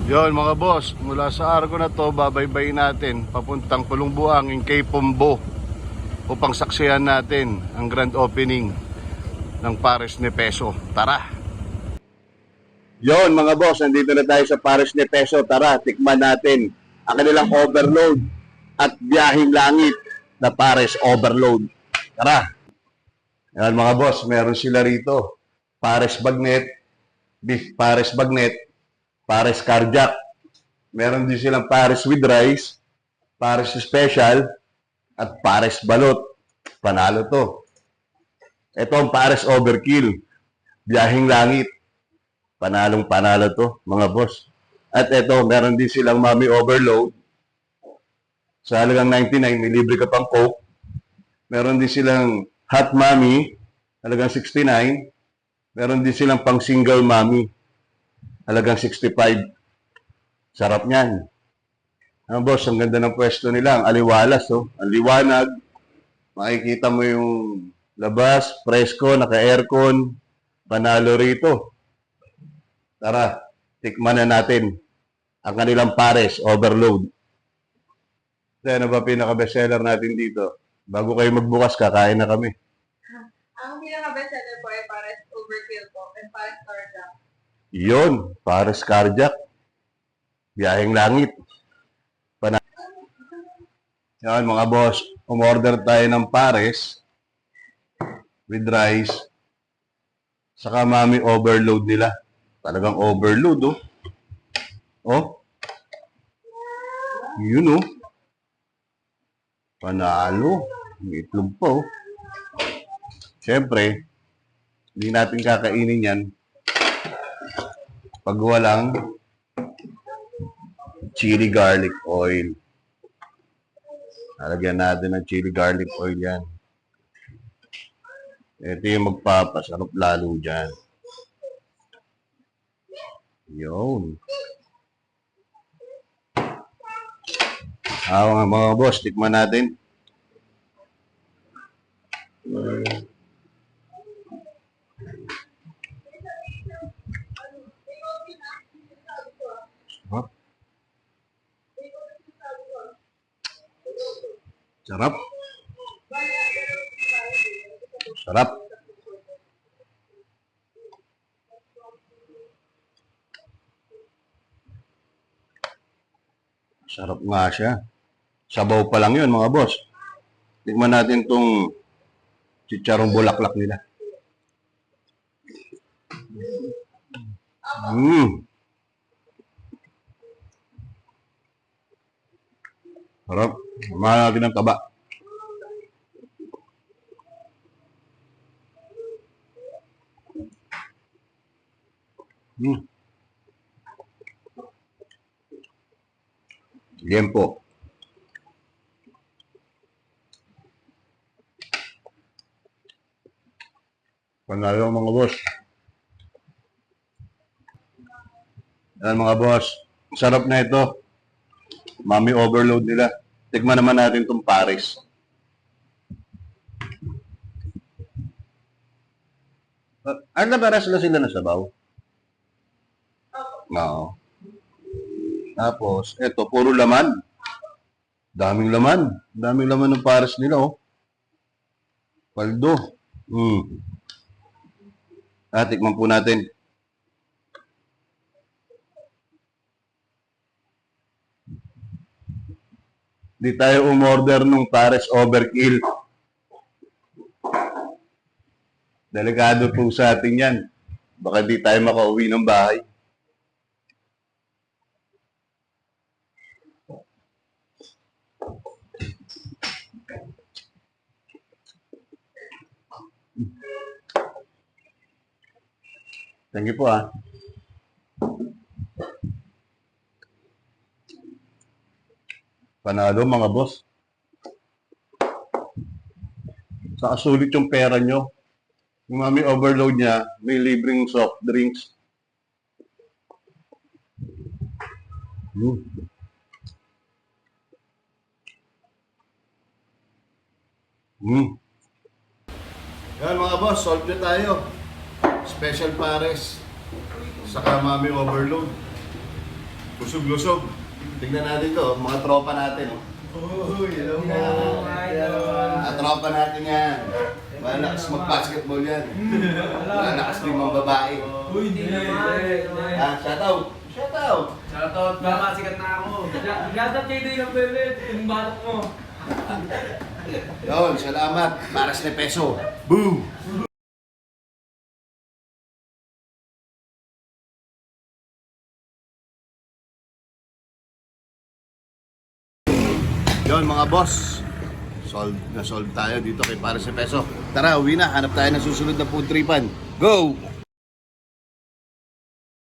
Yon mga boss, mula sa arko na to, babaybayin natin papuntang Pulungbuangin kay Pombo upang saksihan natin ang grand opening ng Pares ni Peso. Tara! Yon mga boss, nandito na tayo sa Pares ni Peso. Tara, tikman natin ang kanilang overload at biyahing langit na Pares overload. Tara! Yan mga boss, meron sila rito. Pares bagnet, beef Pares bagnet, Pares cardiac. Meron din silang Pares with rice, Pares special, at Pares balot. Panalo to. Ito ang Pares overkill. Biyahing langit. Panalong panalo to, mga boss. At ito, meron din silang Mommy Overload. Sa halagang 99, may libre ka pang Coke. Meron din silang Hot Mommy, halagang 69. Meron din silang pang single Mommy, halagang 65. Sarap niyan. Ang boss, ang ganda ng pwesto nila. Ang aliwalas, oh. Ang liwanag. Makikita mo yung labas, presko, naka-aircon. Panalo rito. Tara, tikman na natin ang kanilang Pares overload. Ano ba pinaka-bestseller natin dito? Bago kayo magbukas, kakain na kami. Ang pinaka-bestseller po ay Pares Overkill po and Pares Cardiac. Yun, Pares cardiac. Biyaheng langit. Yan mga boss, umorder tayo ng Pares with rice. Saka Mommy Overload nila. Talagang overload, oh. Oh. Yun, oh. Panalo. May itlog po, oh. Siyempre, hindi natin kakainin yan pag walang chili garlic oil. Lalagyan natin ng chili garlic oil yan. Ito yung magpapasarap lalo dyan. Yun. Mga boss, tikman natin. Sarap. Sarap. Sarap nga siya. Sabaw pa lang yun mga boss. Tikman natin tong chicharong bulaklak nila. Sarap. Samahan natin ng taba. Liempo. Panalo mga boss. Yan mga boss. Sarap na ito. Mommy Overload nila. Tikman naman natin itong Pares. Ano na para sila na sabaw? Oo. Tapos, eto, puro laman. Daming laman. Daming laman ng Pares nila, oh. Paldo. Tikman po natin. Di tayo umorder ng Pares overkill. Delikado po sa atin yan. Baka di tayo makauwi ng bahay. Thank you po, ah. Panalo mga boss. Saka sulit yung pera nyo. Yung Mommy Overload niya, may libreng soft drinks. Yan mga boss, solve na tayo. Special Pares. Saka Mommy Overload. Lusog-lusog. Tignan natin to, mga tropa natin. Uy, hello po. Mga tropa natin yan. Malakas mag-basketball yan. Malakas din mga babae. Uy, hindi. Shoutout! Shoutout! Shoutout, baka sikat na ako. Shoutout kay Doy ng Bebe, yung batok mo. Yun, salamat. Pares na peso. Boom! Yun mga boss, solve tayo dito kay Pares na Peso. Tara, uwi na. Hanap tayo ng susunod na food tripan. Go!